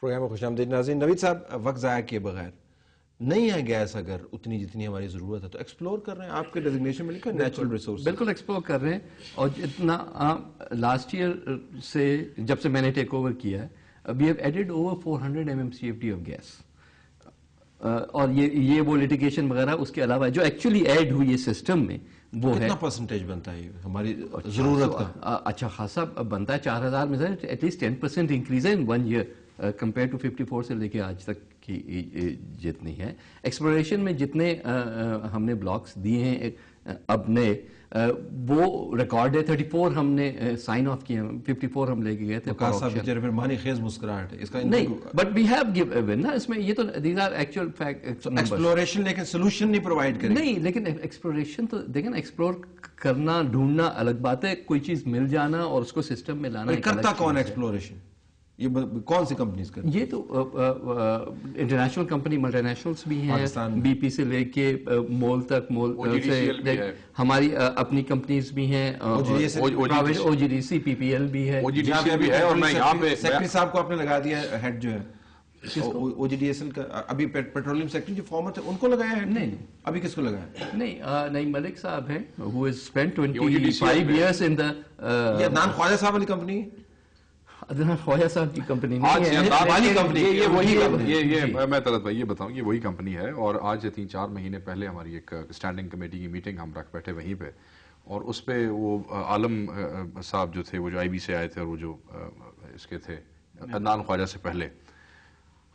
Programme میں خوش آمدید ناظرین. نوید صاحب, وقت ضائع کیے بغیر نہیں ہے گیس اگر اتنی جتنی ہماری ضرورت ہے تو ایکسپلور کر رہے ہیں. آپ کے ڈیزگنیشن میں لکھا ہے نیچرل ریسورس. بالکل ایکسپلور کر رہے ہیں. اور جتنا لاسٹ ایئر سے جب سے میں نے ٹیک اوور کیا ہے, we have added over 400 MMCFD of gas. اور یہ وہ لیٹیگیشن وغیرہ اس کے علاوہ جو ایکچولی ایڈ ہوئی ہے سسٹم میں وہ ہے. کتنا پرسنٹیج بنتا ہے ہماری ضرورت کا؟ اچھا خاصا بنتا ہے. 4000 میں سے ایٹ لیسٹ 10% انکریز ہے ان 1 ایئر کمپیئر ٹو 54 سے لے کے آج تک کی جتنی ہے. ایکسپلوریشن میں جتنے ہم نے بلاکس دیے ہیں اب نئے وہ ریکارڈ ہے. 34 ہم نے سائن آف کیے ہیں, 54 ہم لے کے گئے تھے. پھر مانی خیز مسکراہٹ ہے اس کا نہیں, بٹ وی ہیو گیون نا اس میں. یہ تو these are actual fact. Exploration لیکن سولوشن نہیں پرووائڈ کرے. نہیں, لیکن ایکسپلوریشن تو دیکھیں نا, ایکسپلور کرنا ڈھونڈنا الگ بات ہے, کوئی چیز مل جانا اور اس کو سسٹم میں لانا. کرتا کون ایکسپلوریشن؟ یہ کون سی کمپنیز کرتی ہیں؟ یہ تو انٹرنیشنل کمپنی ملٹی نیشنلز بھی ہیں, بی پی سے لے کے مول تک, مول سے ہماری اپنی کمپنیز بھی ہیں, او جی ڈی سی, پی پی ایل بھی ہے. اور میں یہاں پہ سیکٹری صاحب کو آپ نے لگا دیا ہیڈ جو ہے او جی ڈی ایس ایل کا, ابھی پیٹرولیم سیکٹری جو فارمر تھے ان کو لگایا ہے؟ نہیں, ابھی کس کو لگایا؟ نہیں, ملک صاحب ہیں who has spent 25 years in the یہ عدنان خواجہ صاحب والی کمپنی. عدنان خواجہ صاحب کی کمپنی میں طلعت بھائی یہ بتاؤں, یہ وہی کمپنی ہے. اور آج سے 3-4 مہینے پہلے ہماری ایک اسٹینڈنگ کمیٹی کی میٹنگ ہم رکھ بیٹھے وہیں پہ, اور اس پہ وہ عالم صاحب جو تھے, وہ جو آئی بی سے آئے تھے, اور وہ جو اس کے تھے عدنان خواجہ سے پہلے,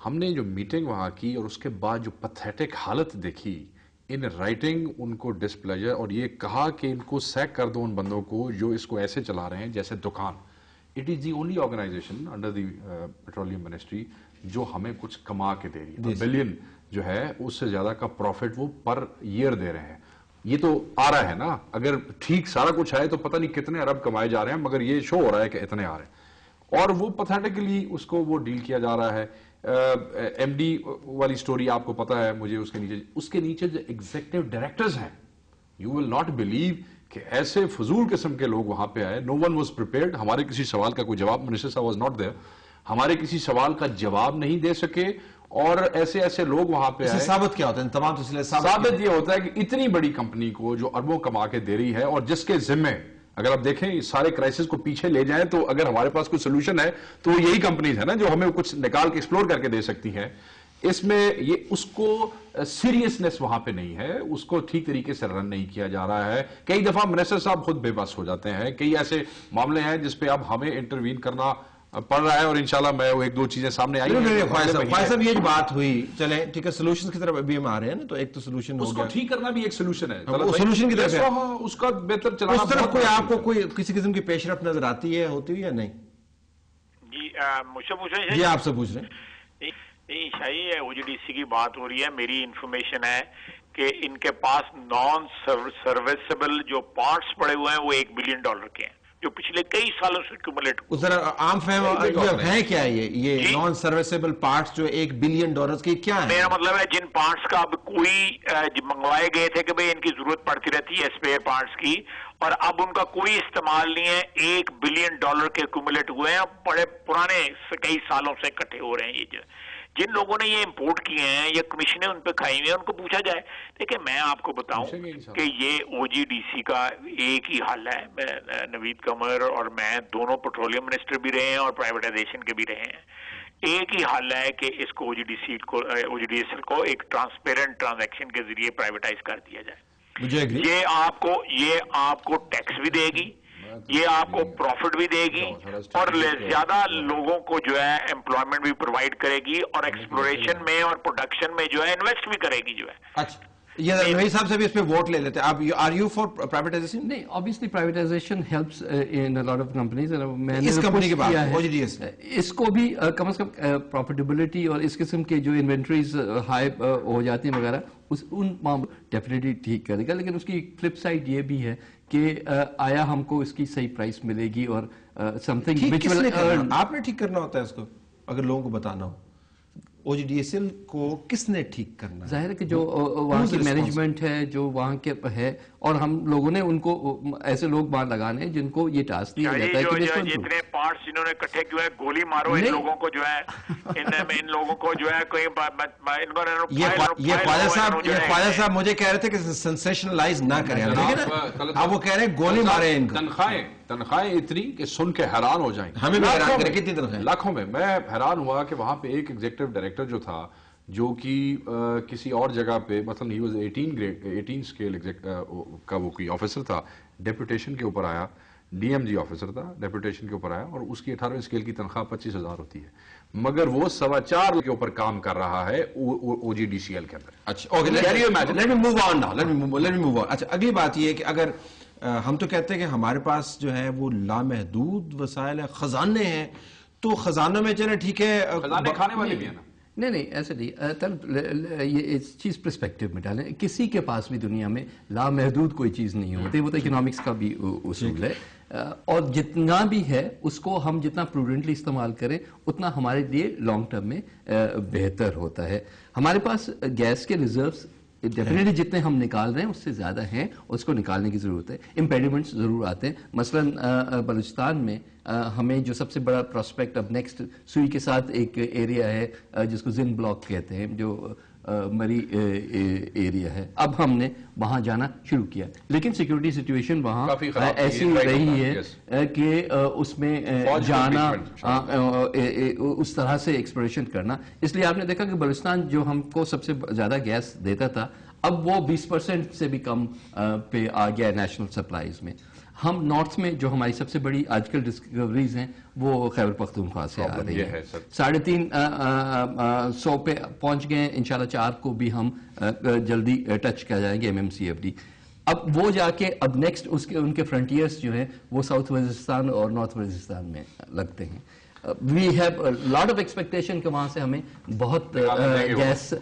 ہم نے جو میٹنگ وہاں کی اور اس کے بعد جو پتھیٹک حالت دیکھی ان رائٹنگ, ان کو ڈسپلیجر, اور یہ کہا کہ ان کو سیک کر دو ان بندوں کو جو اس کو ایسے چلا رہے ہیں جیسے دکان. It is the only organization under the petroleum ministry جو ہمیں کچھ کما کے دے رہی ہے. بلین جو ہے اس سے زیادہ کا پروفٹ وہ پر ایئر دے رہے ہیں. یہ تو آ رہا ہے نا, اگر ٹھیک سارا کچھ ہے تو پتہ نہیں کتنے ارب کمائے جا رہے ہیں, مگر یہ شو ہو رہا ہے کہ اتنے آ رہے ہیں. اور وہ پیتھیٹکلی اس کو وہ ڈیل کیا جا رہا ہے. ایم ڈی والی سٹوری آپ کو پتہ ہے. مجھے اس کے نیچے جو ایگزیکٹو ڈائریکٹرز ہیں, یو ول ناٹ بلیو کہ ایسے فضول قسم کے لوگ وہاں پہ آئے. نو ون واز پریپیئرڈ. ہمارے کسی سوال کا کوئی جواب, منسٹر صاحب واز ناٹ دیئر, ہمارے کسی سوال کا جواب نہیں دے سکے. اور ایسے لوگ وہاں پہ آئے. ثابت کیا ہوتا ہے تمام سلسلے؟ ثابت یہ ہوتا ہے کہ اتنی بڑی کمپنی کو جو اربوں کما کے دے رہی ہے, اور جس کے ذمے اگر آپ دیکھیں اس سارے کرائسس کو پیچھے لے جائیں تو اگر ہمارے پاس کوئی سولوشن ہے تو وہ یہی کمپنیز ہے نا جو ہمیں کچھ نکال کے ایکسپلور کر کے دے سکتی ہیں. اس میں یہ اس کو سیریسنس وہاں پہ نہیں ہے, اس کو ٹھیک طریقے سے رن نہیں کیا جا رہا ہے. کئی دفعہ منسٹر صاحب خود بے بس ہو جاتے ہیں. کئی ایسے معاملے ہیں جس پہ اب ہمیں انٹروین کرنا پڑ رہا ہے, اور انشاءاللہ میں وہ 1-2 چیزیں سامنے آئی ہیں. خواجہ صاحب یہ جو بات ہوئی, چلیں ٹھیک ہے, سولوشن کی طرف ابھی ہم آ رہے ہیں نا, تو ایک تو سولوشن اس کو ٹھیک کرنا بھی ایک سولوشن ہے. سولوشن کی طرف اس کا بہتر چلانا, اس طرف کوئی آپ کو کوئی کسی قسم کی پیش رفت نظر آتی ہے, ہوتی ہے یا نہیں؟ جی مجھ سے پوچھ رہے ہیں. جی آپ سے پوچھ رہے ہیں. نہیں شاہی ہے, او جی ڈی سی کی بات ہو رہی ہے. میری انفارمیشن ہے کہ ان کے پاس نان سروسیبل جو پارٹس پڑے ہوئے ہیں وہ $1 بلین کے ہیں, جو پچھلے کئی سالوں سے ایکومولیٹ ہوئے. ذرا عام فہم ہے کیا یہ نان سروسیبل پارٹس جو $1 بلین کی کیا ہے؟ میرا مطلب ہے جن پارٹس کا اب کوئی منگوائے گئے تھے کہ بھئی ان کی ضرورت پڑتی رہتی ہے اسپیئر پارٹس کی, اور اب ان کا کوئی استعمال نہیں ہے. $1 بلین کے ایکومولیٹ ہوئے ہیں, بڑے پرانے کئی سالوں سے اکٹھے ہو رہے ہیں. یہ جن لوگوں نے یہ امپورٹ کیے ہیں یا کمیشنیں ان پہ کھائی ہوئی ہیں, ان کو پوچھا جائے. دیکھیں میں آپ کو بتاؤں کہ یہ او جی ڈی سی کا ایک ہی حل ہے. نوید قمر اور میں دونوں پیٹرولیم منسٹر بھی رہے ہیں اور پرائیویٹائزیشن کے بھی رہے ہیں. ایک ہی حل ہے کہ اس کو او جی ڈی ایس ایل کو ایک ٹرانسپیرنٹ ٹرانزیکشن کے ذریعے پرائیویٹائز کر دیا جائے. یہ آپ کو ٹیکس بھی دے گی, یہ آپ کو پروفٹ بھی دے گی, اور زیادہ لوگوں کو جو ہے امپلائمنٹ بھی پرووائڈ کرے گی, اور ایکسپلوریشن میں اور پروڈکشن میں جو ہے انویسٹ بھی کرے گی. جو ہے اچھا, یہ نوید صاحب سے بھی اس پہ ووٹ لے لیتے ہیں آپ. Are you for privatization? نہیں, obviously privatization helps in a lot of companies. میں نے اس کمپنی کے بعد اس کو بھی کم از کم پروفیٹیبلٹی اور اس قسم کے جو انوینٹریز ہائی ہو جاتی ہیں وغیرہ, ان ڈیفینیٹلی ٹھیک کرے گا. لیکن اس کی فلپ سائڈ یہ بھی ہے کہ آیا ہم کو اس کی صحیح پرائس ملے گی, اور سم تھنگ آپ نے ٹھیک کرنا ہوتا ہے اس کو, اگر لوگوں کو بتانا ہو. او جی ڈی ایس ایل کو کس نے ٹھیک کرنا؟ ظاہر ہے کہ جو وہاں کی مینجمنٹ ہے, جو وہاں کے ہے, اور ہم لوگوں نے ان کو ایسے لوگ وہاں لگانے ہیں جن کو یہ ٹاسک دیا جاتا ہے کہ جتنے پارٹس جنہوں نے اکٹھے کیے ہیں گولی مارو ان لوگوں کو جو ہے ان لوگوں کو جو ہے کوئی یہ خواجہ صاحب مجھے کہہ رہے تھے کہ سنسیشنلائز نہ کریں آپ وہ کہہ رہے ہیں گولی مارے ان کو تنخواہیں اتنی کہ سن کے حیران ہو جائیں ہمیں بھی حیران کریں کتنی تنخواہیں لاکھوں میں حیران ہوا کہ وہاں پہ ایک ایگزیکٹو ڈائریکٹر جو تھا جو کہ کسی اور جگہ پہ مثلا ہی واز 18 اسکیل کا وہ کوئی آفیسر تھا ڈیپوٹیشن کے اوپر آیا ڈی ایم جی آفیسر تھا ڈیپوٹیشن کے اوپر آیا اور اس کی 18ویں اسکیل کی تنخواہ 25,000 ہوتی ہے مگر وہ 4.25 کے اوپر کام کر رہا ہے او جی ڈی سی ایل کے اندر. اچھا اگلی بات یہ ہے کہ اگر ہم تو کہتے ہیں کہ ہمارے پاس جو ہے وہ لامحدود وسائل ہیں خزانے ہیں تو خزانوں میں چلے ٹھیک ہے خزانے کھانے والے بھی ہیں نا نہیں ایسا نہیں یہ اس چیز پرسپیکٹو میں ڈالیں کسی کے پاس بھی دنیا میں لامحدود کوئی چیز نہیں ہوتی وہ تو اکنامکس کا بھی اصول ہے اور جتنا بھی ہے اس کو ہم جتنا پروڈنٹلی استعمال کریں اتنا ہمارے لیے لانگ ٹرم میں بہتر ہوتا ہے. ہمارے پاس گیس کے ریزروز ڈیفینیٹلی جتنے ہم نکال رہے ہیں اس سے زیادہ ہیں اس کو نکالنے کی ضرورت ہے. امپیڈیمنٹس ضرور آتے ہیں مثلا بلوچستان میں ہمیں جو سب سے بڑا پراسپیکٹ اب نیکسٹ سوئی کے ساتھ ایک ایریا ہے جس کو زن بلاک کہتے ہیں جو مری ایریا ہے اب ہم نے وہاں جانا شروع کیا لیکن سیکورٹی سچویشن وہاں ایسی رہی ہے کہ اس میں جانا اس طرح سے ایکسپلوریشن کرنا اس لیے آپ نے دیکھا کہ بلوچستان جو ہم کو سب سے زیادہ گیس دیتا تھا اب وہ 20% سے بھی کم پہ آ گیا نیشنل سپلائیز میں. ہم نارتھ میں جو ہماری سب سے بڑی آج کل ڈسکوریز ہیں وہ خیبر پختونخوا سے آ رہی ہے 350 پہ پہنچ گئے انشاءاللہ 4 کو بھی ہم جلدی ٹچ کر جائیں گے MMCFD. اب وہ جا کے اب نیکسٹ ان کے فرنٹیئرز جو ہیں وہ ساؤتھ وزیرستان اور نارتھ وزیرستان میں لگتے ہیں. We have lot of expectation کہ وہاں سے ہمیں بہت گیس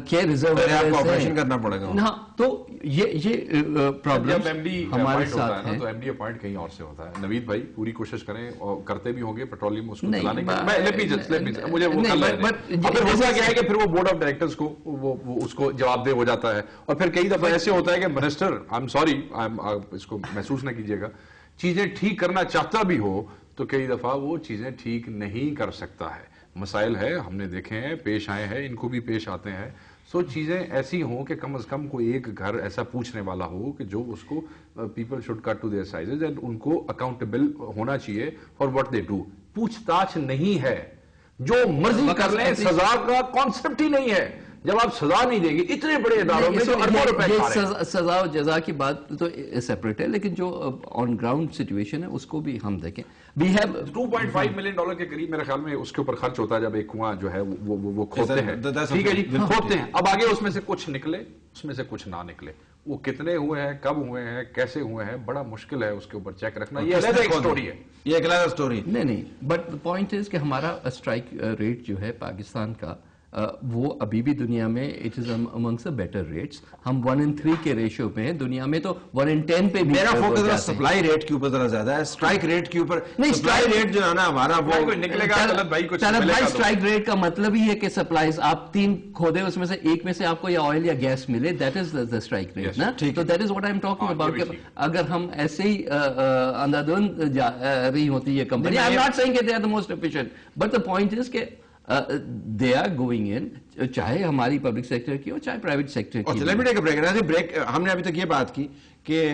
کے ریزرو آپریشن کرنا پڑے گا. ہاں تو یہ پرابلم ہمارے ساتھ ہے تو ایم ڈی اپوائنٹ کہیں اور سے ہوتا ہے. نوید بھائی پوری کوشش کریں اور کرتے بھی ہوں گے پیٹرولیم اس کو چلانے کی مجھے وہ ہوتا کیا ہے کہ پھر وہ بورڈ آف ڈائریکٹرز کو وہ اس کو جواب دہ ہو جاتا ہے اور پھر کئی دفعہ ایسے ہوتا ہے کہ منسٹر آئی ایم سوری اس کو محسوس نہ کیجیے گا چیزیں ٹھیک کرنا چاہتا بھی ہو تو کئی دفعہ وہ چیزیں ٹھیک نہیں کر سکتا ہے. مسائل ہے ہم نے دیکھے ہیں پیش آئے ہیں ان کو بھی پیش آتے ہیں. سو چیزیں ایسی ہوں کہ کم از کم کوئی ایک گھر ایسا پوچھنے والا ہو کہ جو اس کو people should cut to their sizes and ان کو اکاؤنٹیبل ہونا چاہیے فار واٹ دے ڈو. پوچھ نہیں ہے جو مرضی کر لیں سزا کا کانسیپٹ ہی نہیں ہے. جب آپ سزا نہیں دیں گے اتنے بڑے اداروں میں جو اربوں روپے کھا رہے ہیں سزا و جزا کی بات تو سیپریٹ ہے لیکن جو آن گراؤنڈ سچویشن ہے اس کو بھی ہم دیکھیں. وی ہیو $2.5 ملین کے قریب میرے خیال میں اس کے اوپر خرچ ہوتا ہے جب ایک کنواں جو ہے وہ کھودتے ہیں. ٹھیک ہے جی کھودتے ہیں اب آگے اس میں سے کچھ نکلے اس میں سے کچھ نہ نکلے وہ کتنے ہوئے ہیں کب ہوئے ہیں کیسے ہوئے ہیں بڑا مشکل ہے اس کے اوپر چیک رکھنا. یہ علیحدہ ایک سٹوری ہے یہ ایک علیحدہ سٹوری نہیں بٹ پوائنٹ از کہ ہمارا اسٹرائک ریٹ جو ہے پاکستان کا وہ ابھی بھی دنیا میں it is amongst better rates. ہم 1:3 کے ریشو پہ ہیں دنیا میں تو 1:10 پہ بھی. میرا فوکس سپلائی ریٹ کے اوپر ذرا زیادہ ہے اسٹرائک ریٹ کے اوپر نہیں. سپلائی ریٹ جو ہے نا ہمارا وہ نکلے گا طلعت بھائی کچھ اسٹرائک ریٹ کا مطلب ہی ہے کہ سپلائیز آپ 3 کھودے اس میں سے ایک میں سے آپ کو یا آئل یا گیس ملے that is the strike rate نا. تو that is what I am talking about. اگر ہم ایسے ہی اندھادھند جا رہی ہوتی ہے company I am not seeing کہ they are the most efficient but the point is کہ they are going in چاہے ہماری پبلک سیکٹر کی ہو چاہے پرائیویٹ سیکٹر کی. بریک ہم نے ابھی تک یہ بات کی کہ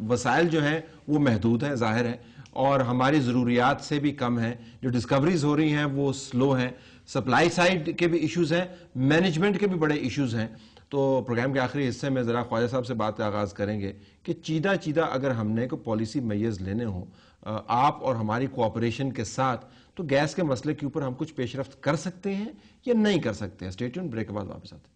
وسائل جو ہیں وہ محدود ہیں ظاہر ہے اور ہماری ضروریات سے بھی کم ہیں. جو ڈسکوریز ہو رہی ہیں وہ سلو ہیں. سپلائی سائڈ کے بھی ایشوز ہیں مینجمنٹ کے بھی بڑے ایشوز ہیں. تو پروگرام کے آخری حصے میں ذرا خواجہ صاحب سے بات کا آغاز کریں گے کہ چیدہ اگر ہم نے کوئی پالیسی میز لینے ہوں آپ اور ہماری کوآپریشن کے ساتھ تو گیس کے مسئلے کے اوپر ہم کچھ پیش رفت کر سکتے ہیں یا نہیں کر سکتے ہیں. اسٹے ٹیونڈ بریک کے بعد واپس آتے ہیں.